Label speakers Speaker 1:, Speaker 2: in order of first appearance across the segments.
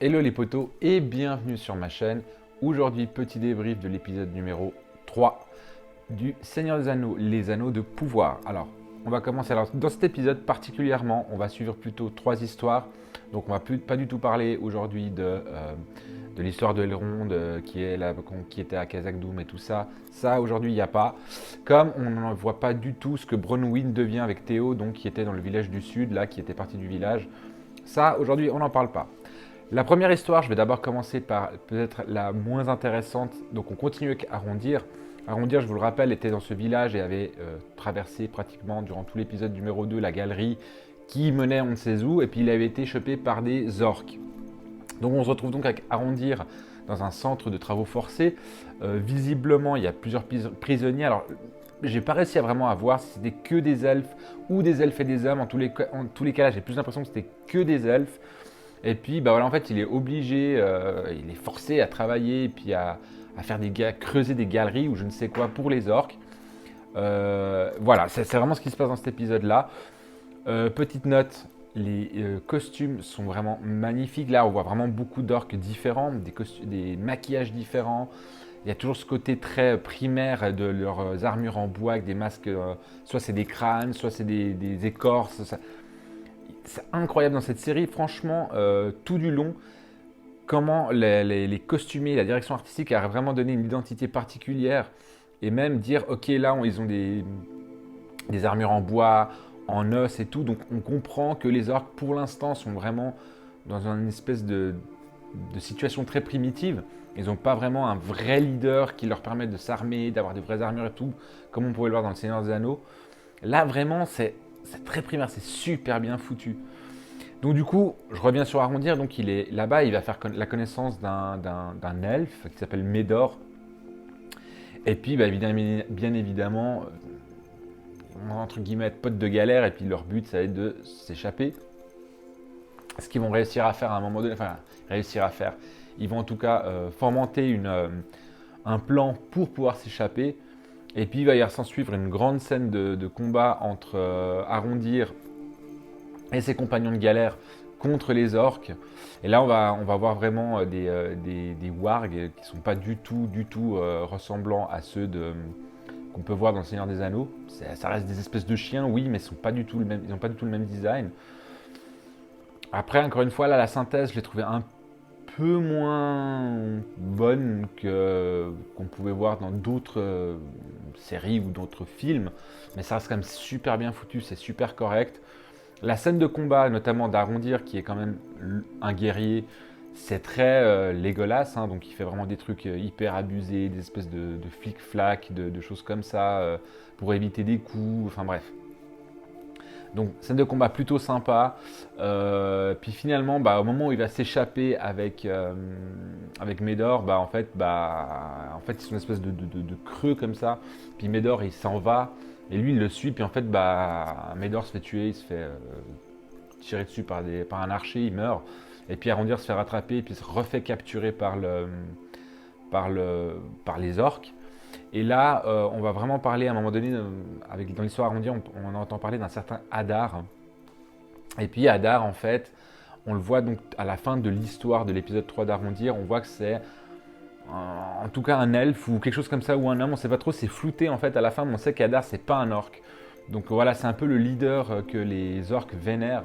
Speaker 1: Hello les potos et bienvenue sur ma chaîne. Aujourd'hui, petit débrief de l'épisode numéro 3 du Seigneur des Anneaux, les Anneaux de pouvoir. Alors, on va commencer. Alors, dans cet épisode particulièrement, on va suivre plutôt 3 histoires. Donc, on va pas du tout parler aujourd'hui de l'histoire de Elrond qui était à Khazad-dûm et tout ça. Ça, aujourd'hui, il n'y a pas. Comme on ne voit pas du tout ce que Bronwyn devient avec Théo, donc qui était dans le village du sud, là, qui était parti du village. Ça, aujourd'hui, on n'en parle pas. La première histoire, je vais d'abord commencer par peut-être la moins intéressante. Donc on continue avec Arondir. Arondir, je vous le rappelle, était dans ce village et avait traversé pratiquement durant tout l'épisode numéro 2 la galerie qui menait on ne sait où. Et puis il avait été chopé par des orques. Donc on se retrouve donc avec Arondir dans un centre de travaux forcés. Visiblement, il y a plusieurs prisonniers. Alors, j'ai pas réussi à vraiment voir si c'était que des elfes ou des elfes et des hommes. En tous les cas, là, j'ai plus l'impression que c'était que des elfes. Et puis, bah voilà, en fait, il est obligé, il est forcé à travailler et puis à faire creuser des galeries ou je ne sais quoi pour les orques. Voilà, c'est vraiment ce qui se passe dans cet épisode-là. Petite note, les costumes sont vraiment magnifiques. Là, on voit vraiment beaucoup d'orques différents, des maquillages différents. Il y a toujours ce côté très primaire de leurs armures en bois avec des masques, soit c'est des crânes, soit c'est des écorces. C'est incroyable dans cette série, franchement, tout du long, comment les costumiers, la direction artistique a vraiment donné une identité particulière et même dire, ok, là, ils ont des armures en bois, en os et tout, donc on comprend que les orques, pour l'instant, sont vraiment dans une espèce de situation très primitive. Ils n'ont pas vraiment un vrai leader qui leur permet de s'armer, d'avoir des vraies armures et tout, comme on pouvait le voir dans le Seigneur des Anneaux. Là, vraiment, c'est très primaire, c'est super bien foutu. Donc du coup, je reviens sur Arondir, donc il est là-bas, il va faire la connaissance d'un elfe qui s'appelle Médor. Et puis, bah, bien évidemment, entre guillemets, être potes de galère, et puis leur but, ça va être de s'échapper. Ce qu'ils vont réussir à faire à un moment donné, enfin, réussir à faire, ils vont en tout cas fomenter un plan pour pouvoir s'échapper. Et puis, il va y s'en suivre une grande scène de combat entre Arondir et ses compagnons de galère contre les orques. Et là, on va voir vraiment des wargs qui ne sont pas du tout ressemblants à ceux qu'on peut voir dans le Seigneur des Anneaux. Ça reste des espèces de chiens, oui, mais ils n'ont pas du tout le même design. Après, encore une fois, là, la synthèse, je l'ai trouvée un peu moins bonne qu'on pouvait voir dans d'autres séries ou d'autres films, mais ça reste quand même super bien foutu, c'est super correct. La scène de combat, notamment d'Arondir, qui est quand même un guerrier, c'est très Legolas, hein, donc il fait vraiment des trucs hyper abusés, des espèces de flic-flac, de choses comme ça, pour éviter des coups, enfin bref. Donc scène de combat plutôt sympa. Puis finalement, bah, au moment où il va s'échapper avec Médor, bah, en fait, ils sont une espèce de creux comme ça. Puis Médor, il s'en va. Et lui, il le suit. Puis en fait, bah, Médor se fait tuer. Il se fait tirer dessus par un archer. Il meurt. Et puis Arondir se fait rattraper. Et puis il se refait capturer par les orques. Et là, on va vraiment parler à un moment donné, dans l'histoire Arondir, on entend parler d'un certain Hadar. Et puis Hadar, en fait, on le voit donc à la fin de l'histoire de l'épisode 3 d'Arondir, on voit que c'est en tout cas un elfe ou quelque chose comme ça, ou un homme, on ne sait pas trop, c'est flouté en fait à la fin, mais on sait qu'Hadar, c'est pas un orc. Donc voilà, c'est un peu le leader que les orques vénèrent.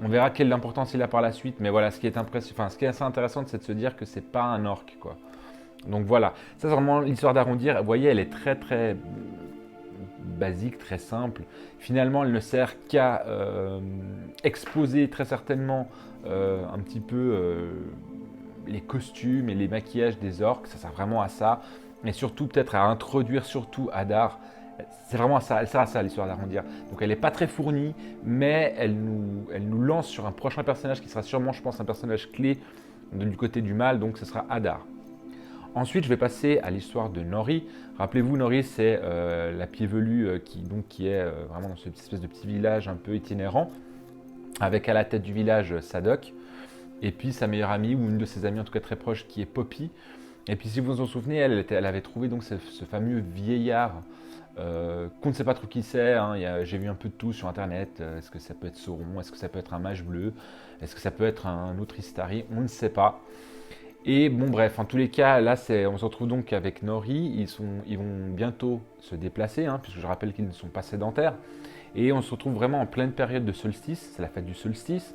Speaker 1: On verra quelle importance il a par la suite, mais voilà, ce qui est assez intéressant, c'est de se dire que c'est pas un orc, quoi. Donc voilà, ça c'est vraiment l'histoire d'Arondir. Vous voyez, elle est très basique, très simple. Finalement, elle ne sert qu'à exposer très certainement un petit peu les costumes et les maquillages des orques. Ça sert vraiment à ça. Et surtout peut-être à introduire surtout Hadar. C'est vraiment à ça, elle sert à ça l'histoire d'Arondir. Donc elle n'est pas très fournie, mais elle nous lance sur un prochain personnage qui sera sûrement, je pense, un personnage clé du côté du mal. Donc ce sera Hadar. Ensuite, je vais passer à l'histoire de Nori. Rappelez-vous, Nori, c'est la pied velue qui est vraiment dans cette espèce de petit village un peu itinérant, avec à la tête du village Sadok, et puis sa meilleure amie, ou une de ses amies en tout cas très proche, qui est Poppy. Et puis si vous vous en souvenez, elle avait trouvé donc ce fameux vieillard qu'on ne sait pas trop qui c'est. Hein. J'ai vu un peu de tout sur internet. Est-ce que ça peut être Sauron? Est-ce que ça peut être un mage bleu? Est-ce que ça peut être un autre Istari? On ne sait pas. Et bon bref, en tous les cas, là on se retrouve donc avec Nori, ils vont bientôt se déplacer, hein, puisque je rappelle qu'ils ne sont pas sédentaires. Et on se retrouve vraiment en pleine période de solstice, c'est la fête du solstice.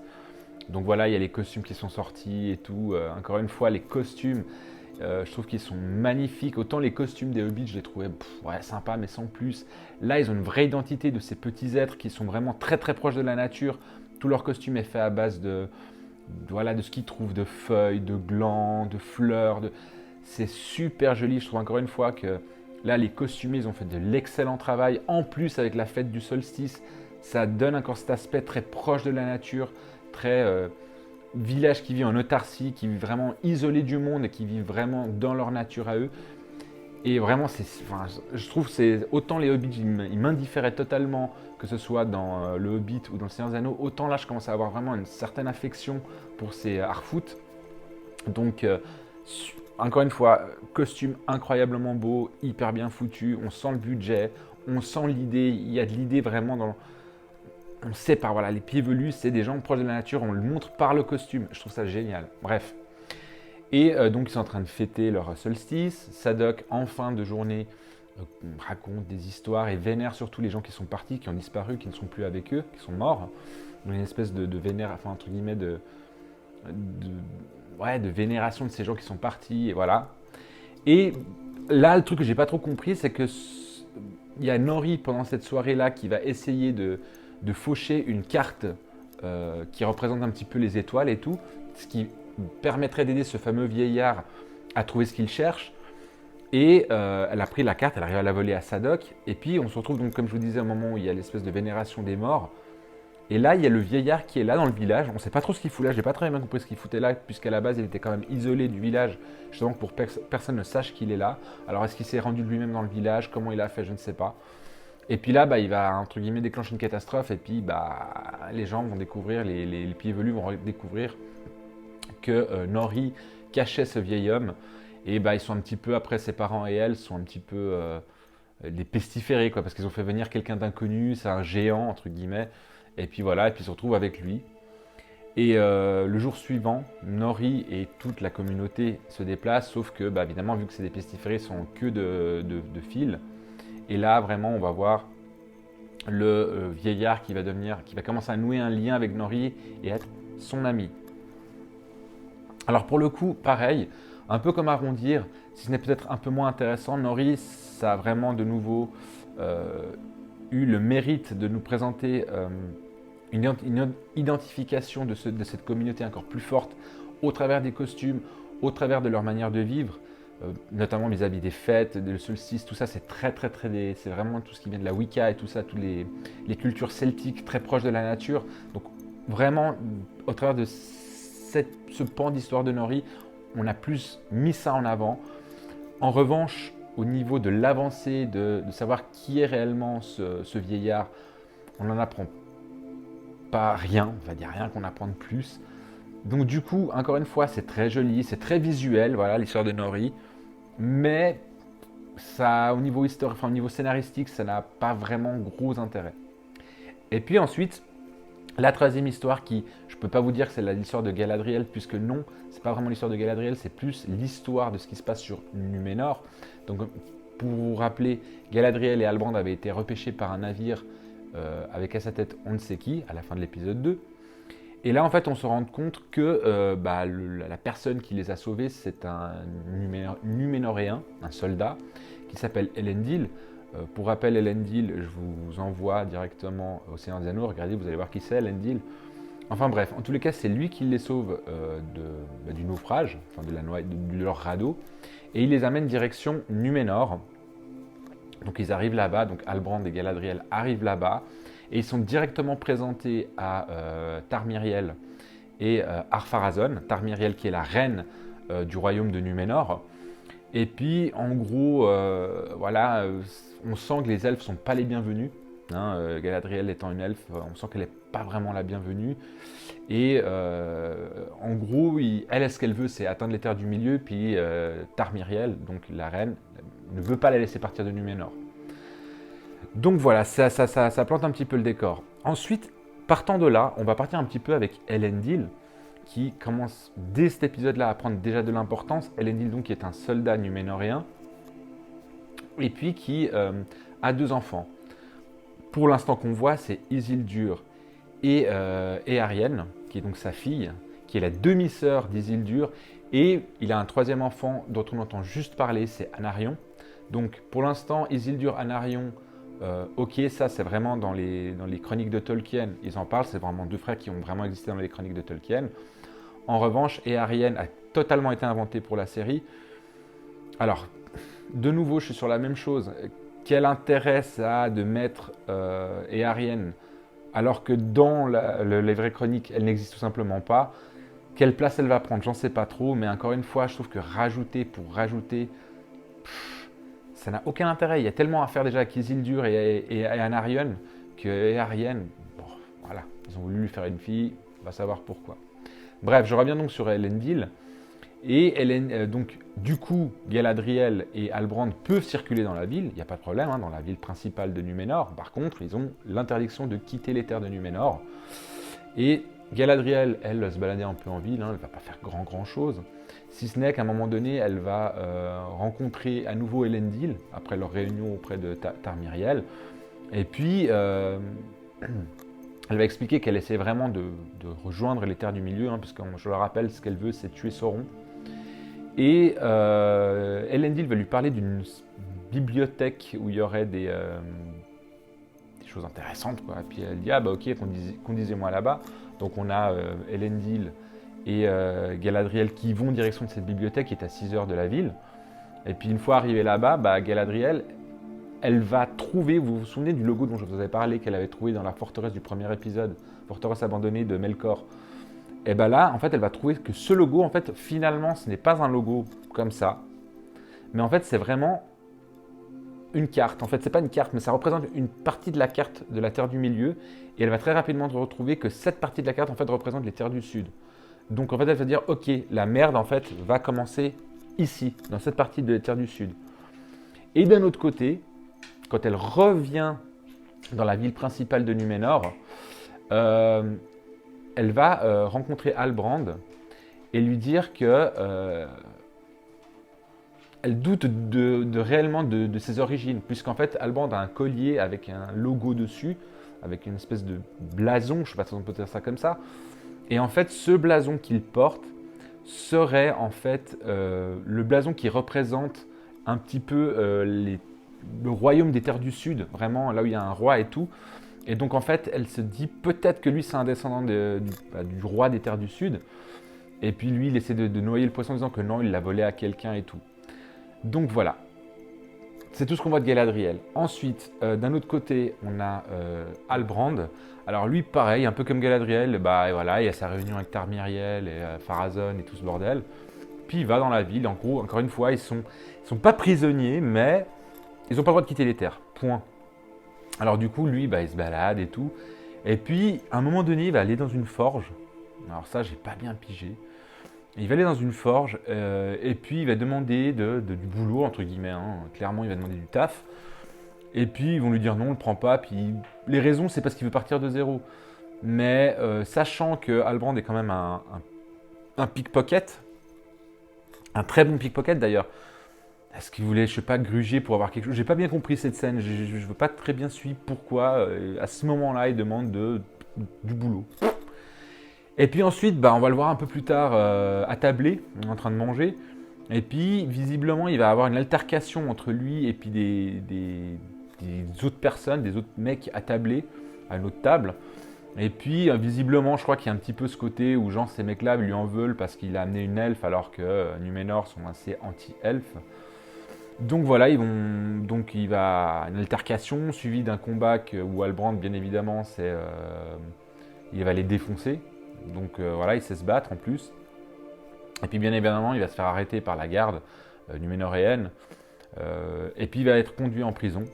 Speaker 1: Donc voilà, il y a les costumes qui sont sortis et tout. Encore une fois, les costumes, je trouve qu'ils sont magnifiques. Autant les costumes des Hobbits, je les trouvais ouais, sympas, mais sans plus. Là, ils ont une vraie identité de ces petits êtres qui sont vraiment très très proches de la nature. Tout leur costume est fait à base voilà, de ce qu'ils trouvent, de feuilles, de glands, de fleurs. C'est super joli. Je trouve encore une fois que là, les costumiers, ils ont fait de l'excellent travail. En plus, avec la fête du solstice, ça donne encore cet aspect très proche de la nature, très village qui vit en autarcie, qui vit vraiment isolé du monde et qui vit vraiment dans leur nature à eux. Et vraiment, enfin, je trouve que c'est autant les Hobbits, ils m'indifféraient totalement, que ce soit dans le Hobbit ou dans le Seigneur des Anneaux, autant là, je commence à avoir vraiment une certaine affection pour ces Harfoot. Donc, encore une fois, costume incroyablement beau, hyper bien foutu, on sent le budget, on sent l'idée, il y a de l'idée vraiment dans... On sait par voilà, les pieds velus, c'est des gens proches de la nature, on le montre par le costume, je trouve ça génial. Bref. Et donc ils sont en train de fêter leur solstice. Sadok, en fin de journée, raconte des histoires et vénère surtout les gens qui sont partis, qui ont disparu, qui ne sont plus avec eux, qui sont morts. Donc une espèce de vénère, enfin entre guillemets ouais, de vénération de ces gens qui sont partis, et voilà. Et là, le truc que j'ai pas trop compris, c'est que il y a Nori pendant cette soirée-là qui va essayer de faucher une carte qui représente un petit peu les étoiles et tout, ce qui permettrait d'aider ce fameux vieillard à trouver ce qu'il cherche. Et elle a pris la carte, elle arrive à la voler à Sadok. Et puis on se retrouve donc, comme je vous disais, au moment où il y a l'espèce de vénération des morts. Et là, il y a le vieillard qui est là dans le village. On ne sait pas trop ce qu'il fout là. J'ai pas très bien compris ce qu'il foutait là, puisqu'à la base, il était quand même isolé du village, justement pour que personne ne sache qu'il est là. Alors, est-ce qu'il s'est rendu de lui-même dans le village? Comment il a fait? Je ne sais pas. Et puis là, il va, entre guillemets, déclencher une catastrophe. Et puis, les gens vont découvrir, les pieds velus vont découvrir que Nori cachait ce vieil homme. Et ils sont un petit peu, après ses parents et elle, sont un petit peu des pestiférés, quoi, parce qu'ils ont fait venir quelqu'un d'inconnu, c'est un géant, entre guillemets. Et puis voilà, et puis ils se retrouvent avec lui. Et le jour suivant, Nori et toute la communauté se déplacent, sauf que, évidemment, vu que c'est des pestiférés, ils sont que de fils. Et là, vraiment, on va voir le vieillard qui va commencer à nouer un lien avec Nori et être son ami. Alors pour le coup, pareil, un peu comme Arrondir, si ce n'est peut-être un peu moins intéressant, Nori, ça a vraiment de nouveau eu le mérite de nous présenter une identification de cette communauté encore plus forte au travers des costumes, au travers de leur manière de vivre, notamment vis-à-vis des fêtes, des solstices, tout ça, c'est c'est vraiment tout ce qui vient de la Wicca et tout ça, toutes les cultures celtiques très proches de la nature. Donc vraiment, au travers de ce pan d'histoire de Nori, on a plus mis ça en avant. En revanche, au niveau de l'avancée, de savoir qui est réellement ce vieillard, on n'en apprend pas rien, on va dire rien qu'on apprend de plus. Donc du coup, encore une fois, c'est très joli, c'est très visuel, voilà, l'histoire de Nori, mais ça, au niveau historique, au niveau scénaristique, ça n'a pas vraiment gros intérêt. Et puis ensuite, la troisième histoire qui, je ne peux pas vous dire que c'est l'histoire de Galadriel, puisque non, c'est pas vraiment l'histoire de Galadriel, c'est plus l'histoire de ce qui se passe sur Numénor. Donc pour vous rappeler, Galadriel et Halbrand avaient été repêchés par un navire avec à sa tête on ne sait qui, à la fin de l'épisode 2. Et là, en fait, on se rend compte que la personne qui les a sauvés, c'est un Numénoréen, un soldat, qui s'appelle Elendil. Pour rappel, Elendil, je vous envoie directement au Seigneur des Anneaux. Regardez, vous allez voir qui c'est, Elendil. Enfin bref, en tous les cas, c'est lui qui les sauve du naufrage, enfin de leur radeau. Et il les amène direction Numénor. Donc ils arrivent là-bas, donc Halbrand et Galadriel arrivent là-bas. Et ils sont directement présentés à Tarmiriel et Ar-Pharazôn. Tarmiriel qui est la reine du royaume de Numénor. Et puis, en gros, on sent que les elfes ne sont pas les bienvenus. Galadriel étant une elfe, on sent qu'elle n'est pas vraiment la bienvenue. Et en gros, elle, ce qu'elle veut, c'est atteindre les terres du milieu. Puis Tarmiriel, donc la reine, ne veut pas la laisser partir de Numénor. Donc voilà, ça plante un petit peu le décor. Ensuite, partant de là, on va partir un petit peu avec Elendil, qui commence dès cet épisode-là à prendre déjà de l'importance. Elendil, donc, qui est un soldat numénorien, et puis qui a 2 enfants. Pour l'instant qu'on voit, c'est Isildur et Arienne, qui est donc sa fille, qui est la demi-sœur d'Isildur, et il a un troisième enfant dont on entend juste parler, c'est Anarion. Donc pour l'instant, Isildur, Anarion, ok, ça c'est vraiment dans les chroniques de Tolkien, ils en parlent, c'est vraiment 2 frères qui ont vraiment existé dans les chroniques de Tolkien. En revanche, Éarienne a totalement été inventé pour la série. Alors, de nouveau, je suis sur la même chose. Quel intérêt ça a de mettre Éarienne alors que dans les vraies chroniques, elle n'existe tout simplement pas? Quelle place elle va prendre? J'en sais pas trop, mais encore une fois, je trouve que rajouter pour rajouter, ça n'a aucun intérêt. Il y a tellement à faire déjà avec Isildur et Anarion que Éarienne, bon, voilà, ils ont voulu lui faire une fille, on va savoir pourquoi. Bref, je reviens donc sur Elendil. Et donc, du coup, Galadriel et Halbrand peuvent circuler dans la ville, il n'y a pas de problème, hein, dans la ville principale de Numénor. Par contre, ils ont l'interdiction de quitter les terres de Numénor. Et Galadriel, elle, se balader un peu en ville, hein, elle ne va pas faire grand chose. Si ce n'est qu'à un moment donné, elle va rencontrer à nouveau Elendil, après leur réunion auprès de Tarmiriel. Et puis, elle va expliquer qu'elle essaie vraiment de rejoindre les terres du milieu, hein, parce que je le rappelle, ce qu'elle veut, c'est tuer Sauron. Et Elendil va lui parler d'une bibliothèque où il y aurait des choses intéressantes, quoi. Et puis elle dit, ah bah ok, conduisez-moi là-bas. Donc on a Elendil et Galadriel qui vont en direction de cette bibliothèque qui est à 6 heures de la ville. Et puis une fois arrivée là-bas, bah, Galadriel, elle va trouver, vous vous souvenez du logo dont je vous avais parlé, qu'elle avait trouvé dans la forteresse du premier épisode, forteresse abandonnée de Melkor. Et bien là, en fait, elle va trouver que ce logo, en fait, finalement, ce n'est pas un logo comme ça, mais en fait, c'est vraiment une carte. En fait, c'est pas une carte, mais ça représente une partie de la carte de la Terre du Milieu, et elle va très rapidement retrouver que cette partie de la carte, en fait, représente les Terres du Sud. Donc, en fait, elle va dire, ok, la merde, en fait, va commencer ici, dans cette partie de la Terre du Sud. Et d'un autre côté, quand elle revient dans la ville principale de Numénor, elle va rencontrer Halbrand et lui dire que elle doute réellement de ses origines, puisqu'en fait Halbrand a un collier avec un logo dessus, avec une espèce de blason, je ne sais pas si on peut dire ça comme ça, et en fait ce blason qu'il porte serait en fait le blason qui représente un petit peu le royaume des terres du Sud, vraiment là où il y a un roi et tout. Et donc en fait, elle se dit peut-être que lui c'est un descendant du roi des terres du Sud. Et puis lui, il essaie de noyer le poisson en disant que non, il l'a volé à quelqu'un et tout. Donc voilà, c'est tout ce qu'on voit de Galadriel. Ensuite, d'un autre côté, on a Halbrand. Alors lui, pareil, un peu comme Galadriel, bah voilà, il y a sa réunion avec Tarmiriel et Pharazôn et tout ce bordel. Puis il va dans la ville. En gros, encore une fois, ils sont pas prisonniers, mais ils n'ont pas le droit de quitter les terres. Point. Alors du coup, lui, bah, il se balade et tout. Et puis, à un moment donné, il va aller dans une forge. Alors ça, j'ai pas bien pigé. Il va aller dans une forge et puis il va demander du boulot, entre guillemets. Hein. Clairement, il va demander du taf. Et puis, ils vont lui dire non, on le prend pas. Puis, les raisons, c'est parce qu'il veut partir de zéro. Mais sachant que Halbrand est quand même un pickpocket, un très bon pickpocket d'ailleurs. Est-ce qu'il voulait, je sais pas, gruger pour avoir quelque chose? J'ai pas bien compris cette scène. Je veux pas très bien suivre pourquoi, à ce moment-là, il demande du boulot. Et puis ensuite, bah, on va le voir un peu plus tard attablé, en train de manger. Et puis, visiblement, il va avoir une altercation entre lui et puis des autres personnes, des autres mecs attablés à une autre table. Et puis, visiblement, je crois qu'il y a un petit peu ce côté où, genre, ces mecs-là lui en veulent parce qu'il a amené une elfe alors que Numénor sont assez anti-elfes. Donc voilà, il va une altercation suivie d'un combat où Halbrand, bien évidemment, il va les défoncer. Donc voilà, il sait se battre en plus. Et puis bien évidemment, il va se faire arrêter par la garde numénoréenne. Et puis il va être conduit en prison.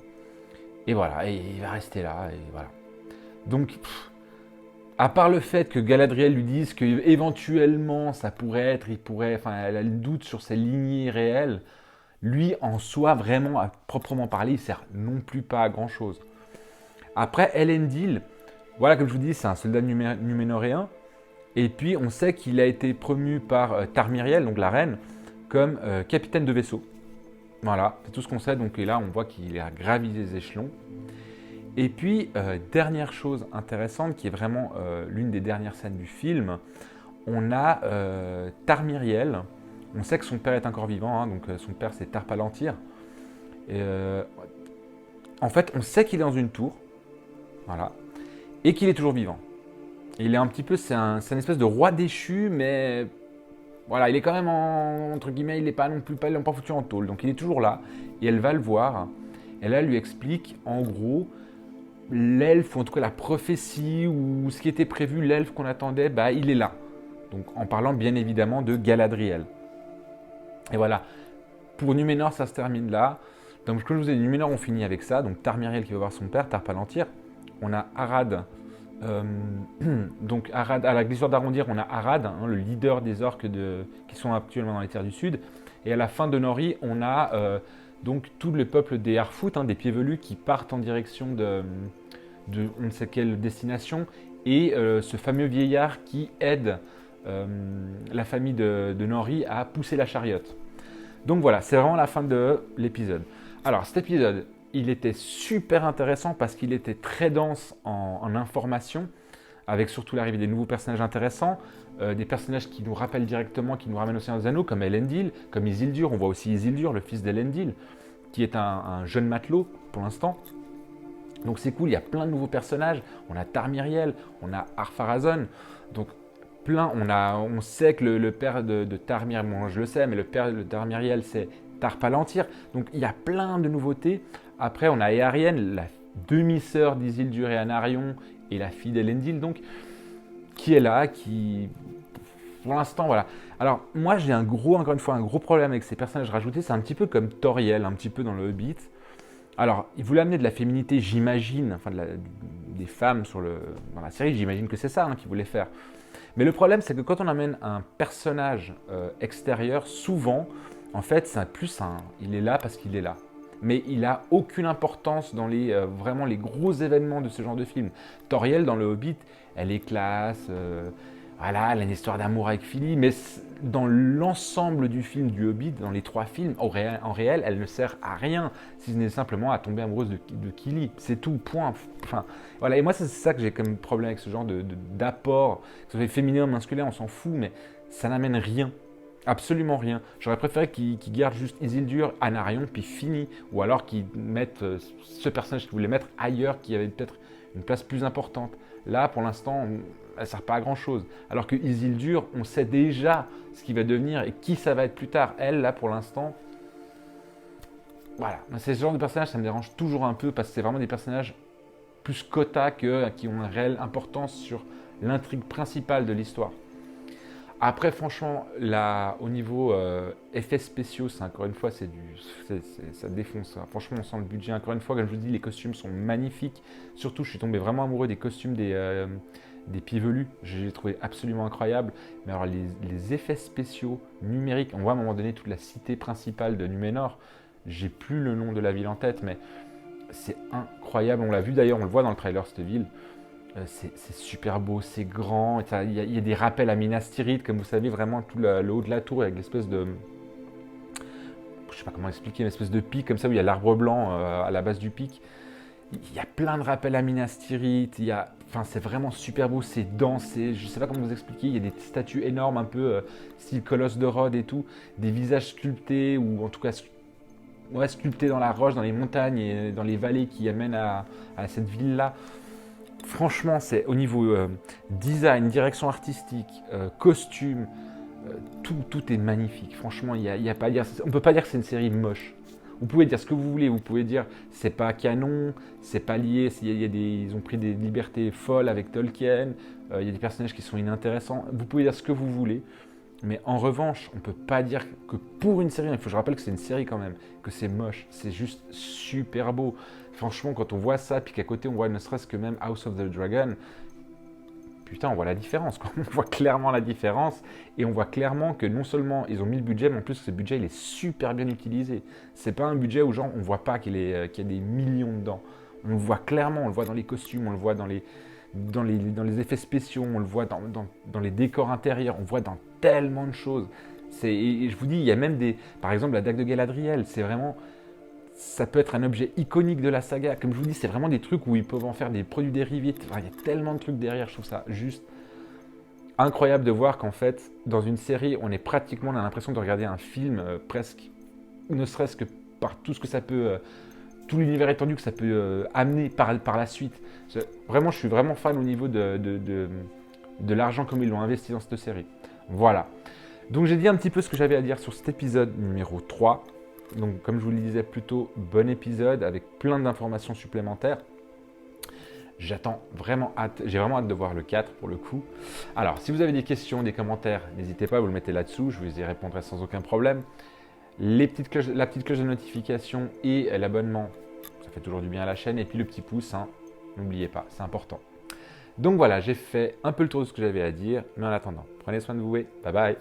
Speaker 1: Et voilà, et il va rester là. Et voilà. Donc, à part le fait que Galadriel lui dise qu'éventuellement ça pourrait être, elle a le doute sur ses lignées réelles. Lui, en soi, vraiment, à proprement parler, il sert non plus pas à grand chose. Après, Elendil, voilà, comme je vous dis, c'est un soldat numénoréen. Et puis, on sait qu'il a été promu par Tarmiriel, donc la reine, comme capitaine de vaisseau. Voilà, c'est tout ce qu'on sait. Donc et là, on voit qu'il a gravi les échelons. Et puis, dernière chose intéressante, qui est vraiment l'une des dernières scènes du film, on a Tarmiriel. On sait que son père est encore vivant, hein, donc son père c'est Tar Palantir. Et, en fait, on sait qu'il est dans une tour, voilà, et qu'il est toujours vivant. Il est un petit peu, c'est une espèce de roi déchu, mais voilà, il est quand même entre guillemets, il n'est pas non plus, ils l'ont pas foutu en tôle, donc il est toujours là, et elle va le voir, et là elle lui explique en gros l'elfe, ou en tout cas la prophétie, ou ce qui était prévu, l'elfe qu'on attendait, bah il est là. Donc en parlant bien évidemment de Galadriel. Et voilà, pour Numénor ça se termine là. Donc comme je vous ai dit, Numénor on finit avec ça, donc Tarmiriel qui va voir son père, Tar Palantir. On a Arad, donc Arad, à la glissure d'arrondir, on a Arad, hein, le leader des orques qui sont actuellement dans les terres du sud. Et à la fin de Nori, on a donc tout le peuple des Harfoot, hein, des pieds velus, qui partent en direction de on ne sait quelle destination, et ce fameux vieillard qui aide la famille de Nori à pousser la chariote. Donc voilà, c'est vraiment la fin de l'épisode. Alors cet épisode, il était super intéressant parce qu'il était très dense en informations, avec surtout l'arrivée des nouveaux personnages intéressants, des personnages qui nous rappellent directement, qui nous ramènent au Seigneur des Anneaux, comme Elendil, comme Isildur. On voit aussi Isildur, le fils d'Elendil, qui est un jeune matelot pour l'instant. Donc c'est cool, il y a plein de nouveaux personnages. On a Tarmiriel, on a Ar-Pharazôn. Donc plein, on sait que le père de Tarmiriel, bon je le sais, mais le père de Tarmiriel c'est Tar Palantir. Donc il y a plein de nouveautés. Après on a Éarienne, la demi-sœur d'Isildur et Anarion et la fille d'Elendil, donc qui est là, qui pour l'instant voilà. Alors moi j'ai encore une fois un gros problème avec ces personnages rajoutés. C'est un petit peu comme Toriel, un petit peu dans le Hobbit. Alors, il voulait amener de la féminité, j'imagine, enfin des femmes dans la série, j'imagine que c'est ça qu'il voulait faire. Mais le problème, c'est que quand on amène un personnage extérieur, souvent, en fait, il est là parce qu'il est là. Mais il n'a aucune importance dans vraiment les gros événements de ce genre de film. Toriel, dans le Hobbit, elle est classe, voilà, elle a une histoire d'amour avec Philly, mais dans l'ensemble du film du Hobbit, dans les 3 films, en réel, elle ne sert à rien, si ce n'est simplement à tomber amoureuse de Kili. C'est tout, point. Enfin, voilà. Et moi, c'est ça que j'ai comme problème avec ce genre d'apport, que ce soit féminin ou masculin, on s'en fout, mais ça n'amène rien. Absolument rien. J'aurais préféré qu'ils gardent juste Isildur, Anarion, puis fini. Ou alors qu'ils mettent ce personnage qu'ils voulaient mettre ailleurs, qui avait peut-être une place plus importante. Là, pour l'instant, elle ne sert pas à grand chose. Alors que Isildur, on sait déjà ce qu'il va devenir et qui ça va être plus tard. Elle, là, pour l'instant, voilà. C'est ce genre de personnage, ça me dérange toujours un peu parce que c'est vraiment des personnages plus quota qui ont une réelle importance sur l'intrigue principale de l'histoire. Après, franchement, là, au niveau effets spéciaux, c'est encore une fois, ça défonce. Ça. Franchement, on sent le budget. Encore une fois, comme je vous dis, les costumes sont magnifiques. Surtout, je suis tombé vraiment amoureux des costumes des pieds velus. Je les ai trouvés absolument incroyables. Mais alors, les effets spéciaux numériques, on voit à un moment donné toute la cité principale de Numénor. J'ai plus le nom de la ville en tête, mais c'est incroyable. On l'a vu d'ailleurs, on le voit dans le trailer, cette ville. C'est super beau, c'est grand, il y a des rappels à Minas Tirith, comme vous savez, vraiment tout le haut de la tour avec l'espèce de, je sais pas comment expliquer, une espèce de pic comme ça où il y a l'arbre blanc à la base du pic. Il y a plein de rappels à Minas Tirith, c'est vraiment super beau, c'est dense, je sais pas comment vous expliquer, il y a des statues énormes un peu style colosse de Rhodes et tout, des visages sculptés ou en tout cas sculptés dans la roche, dans les montagnes et dans les vallées qui amènent à cette ville-là. Franchement, c'est au niveau design, direction artistique, costume, tout est magnifique. Franchement, il y a pas à dire. On ne peut pas dire que c'est une série moche. Vous pouvez dire ce que vous voulez. Vous pouvez dire c'est pas canon, c'est pas lié. Ils ont pris des libertés folles avec Tolkien. Il y a des personnages qui sont inintéressants. Vous pouvez dire ce que vous voulez. Mais en revanche, on ne peut pas dire que pour une série, je rappelle que c'est une série quand même, que c'est moche, c'est juste super beau. Franchement, quand on voit ça, puis qu'à côté on voit ne serait-ce que même House of the Dragon, putain, on voit la différence, quoi. On voit clairement la différence, et on voit clairement que non seulement ils ont mis le budget, mais en plus ce budget il est super bien utilisé. C'est pas un budget où genre on voit pas qu'il y a des millions dedans. On le voit clairement, on le voit dans les costumes, on le voit dans les effets spéciaux, on le voit dans les décors intérieurs, on voit dans tellement de choses. Et je vous dis, il y a même par exemple, la dague de Galadriel, c'est vraiment, ça peut être un objet iconique de la saga. Comme je vous dis, c'est vraiment des trucs où ils peuvent en faire des produits dérivés. Enfin, il y a tellement de trucs derrière, je trouve ça juste incroyable de voir qu'en fait, dans une série, on a l'impression de regarder un film presque, ne serait-ce que par tout ce que ça peut, tout l'univers étendu que ça peut amener par la suite. Vraiment, je suis vraiment fan au niveau de l'argent comme ils l'ont investi dans cette série. Voilà. Donc j'ai dit un petit peu ce que j'avais à dire sur cet épisode numéro 3. Donc comme je vous le disais plus tôt, bon épisode avec plein d'informations supplémentaires. J'ai vraiment hâte de voir le 4 pour le coup. Alors si vous avez des questions, des commentaires, n'hésitez pas à vous le mettre là-dessous, je vous y répondrai sans aucun problème. La petite cloche de notification et l'abonnement, ça fait toujours du bien à la chaîne. Et puis le petit pouce, hein, n'oubliez pas, c'est important. Donc voilà, j'ai fait un peu le tour de ce que j'avais à dire. Mais en attendant, prenez soin de vous et bye bye.